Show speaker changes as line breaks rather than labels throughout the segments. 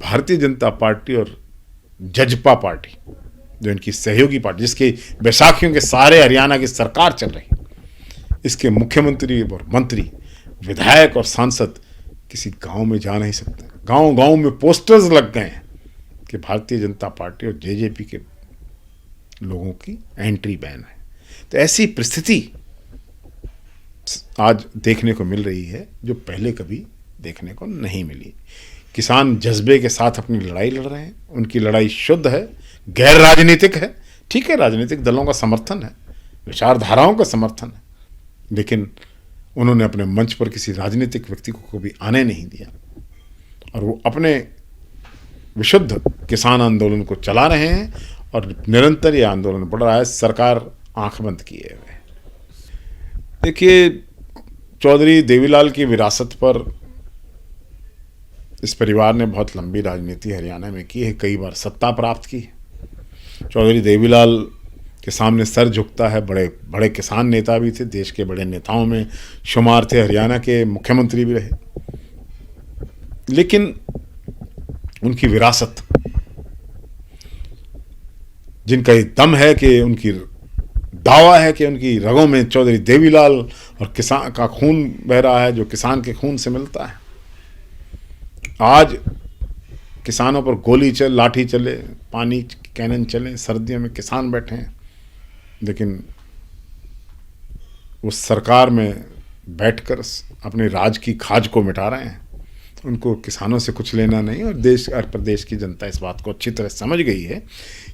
Bharatiya Janata party और Jajpa party, जो इनकी सहयोगी पार्टी, जिसके बैसाखियों के सारे हरियाणा की सरकार चल रही, इसके मुख्यमंत्री और मंत्री, विधायक और सांसद किसी गांव में जा नहीं सकते। गांव गांव में पोस्टर्स लग गए हैं कि भारतीय जनता पार्टी और जेजेपी के लोगों की एंट्री बैन है। तो ऐसी परिस्थिति आज देखने को मिल रही है जो पहले कभी देखने को नहीं मिली। किसान जज्बे के साथ अपनी लड़ाई लड़ रहे हैं, उनकी लड़ाई शुद्ध है, गैर राजनीतिक है। ठीक है, राजनीतिक दलों का समर्थन है, विचारधाराओं का समर्थन है, लेकिन उन्होंने अपने मंच पर किसी राजनीतिक व्यक्ति को कभी आने नहीं दिया और वो अपने विशुद्ध किसान आंदोलन को चला रहे हैं और निरंतर ये आंदोलन बढ़ रहा है, सरकार आंख बंद किए हुए। देखिए, चौधरी देवीलाल की विरासत पर इस परिवार ने बहुत लंबी राजनीति हरियाणा में की है, कई बार सत्ता प्राप्त की है। चौधरी देवीलाल के सामने सर झुकता है, बड़े बड़े किसान नेता भी थे, देश के बड़े नेताओं में शुमार थे, हरियाणा के मुख्यमंत्री भी रहे। लेकिन उनकी विरासत, जिनका ये दम है कि उनकी दावा है कि उनकी रगों में चौधरी देवीलाल और किसान का खून बह रहा है, जो किसान के खून से मिलता है। आज किसानों पर गोली चले, लाठी चले, पानी कैनन चले, सर्दियों में किसान बैठे हैं, लेकिन वो सरकार में बैठकर अपने राज की खाज को मिटा रहे हैं। उनको किसानों से कुछ लेना नहीं, और देश और प्रदेश की जनता इस बात को अच्छी तरह समझ गई है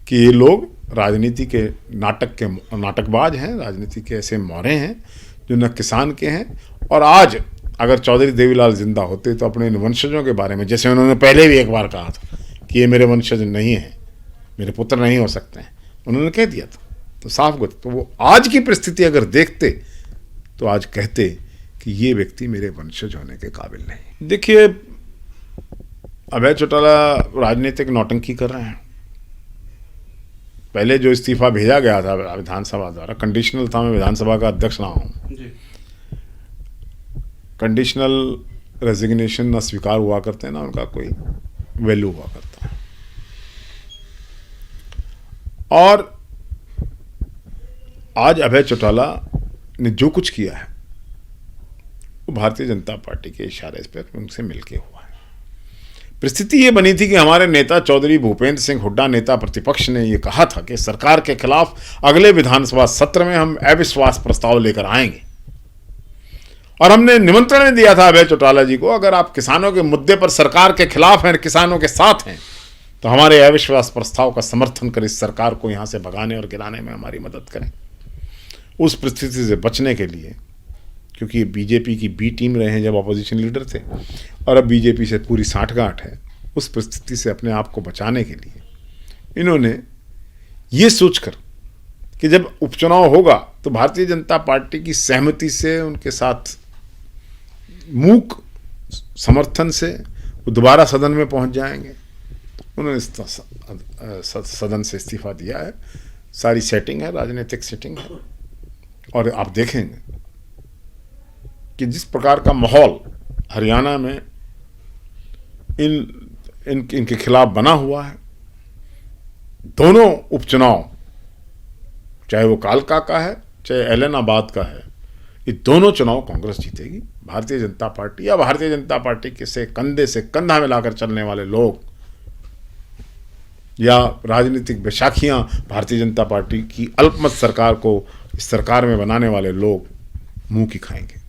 कि ये लोग राजनीति के नाटकबाज हैं, राजनीति के ऐसे मोरे हैं जो न किसान के हैं। और आज अगर चौधरी देवीलाल जिंदा होते तो अपने इन वंशजों के बारे में, जैसे उन्होंने पहले भी एक बार कहा था कि ये मेरे वंशज नहीं हैं, मेरे पुत्र नहीं हो सकते हैं, उन्होंने कह दिया था, तो साफ गुत। तो वो आज की परिस्थिति अगर देखते तो आज कहते कि ये व्यक्ति मेरे वंशज होने के काबिल नहीं। देखिए, अभय चौटाला राजनीतिक नौटंकी कर रहे हैं। पहले जो इस्तीफा भेजा गया था विधानसभा द्वारा, कंडीशनल था, मैं विधानसभा का अध्यक्ष रहा हूं। कंडीशनल रेजिग्नेशन ना स्वीकार हुआ करते हैं, ना उनका कोई वैल्यू हुआ करता है। और आज अभय चौटाला ने जो कुछ किया है वो भारतीय जनता पार्टी के इशारे पर उनसे मिलके हुआ है। परिस्थिति ये बनी थी कि हमारे नेता चौधरी भूपेंद्र सिंह हुड्डा, नेता प्रतिपक्ष, ने ये कहा था कि सरकार के खिलाफ अगले विधानसभा सत्र में हम अविश्वास प्रस्ताव लेकर आएंगे, और हमने निमंत्रण दिया था अभय चौटाला जी को, अगर आप किसानों के मुद्दे पर सरकार के खिलाफ हैं, किसानों के साथ हैं, तो हमारे अविश्वास प्रस्ताव का समर्थन कर इस सरकार को यहां से भगाने और गिराने में हमारी मदद करें। उस परिस्थिति से बचने के लिए, क्योंकि बीजेपी की बी टीम रहे हैं जब अपोजिशन लीडर थे, और अब बीजेपी से पूरी साठगांठ है, उस परिस्थिति से अपने आप को बचाने के लिए इन्होंने ये सोचकर कि जब उपचुनाव होगा तो भारतीय जनता पार्टी की सहमति से, उनके साथ मूक समर्थन से वो दोबारा सदन में पहुंच जाएंगे, उन्होंने सदन से इस्तीफा दिया है। सारी सेटिंग है, राजनीतिक सेटिंग है। और आप देखेंगे कि जिस प्रकार का माहौल हरियाणा में इनके खिलाफ बना हुआ है, दोनों उपचुनाव, चाहे वो कालका का है चाहे एलनाबाद का है, ये दोनों चुनाव कांग्रेस जीतेगी। भारतीय जनता पार्टी या भारतीय जनता पार्टी के से कंधे से कंधा मिलाकर चलने वाले लोग या राजनीतिक बैसाखियां भारतीय जनता पार्टी की अल्पमत सरकार को इस सरकार में बनाने वाले लोग मुंह की खाएंगे।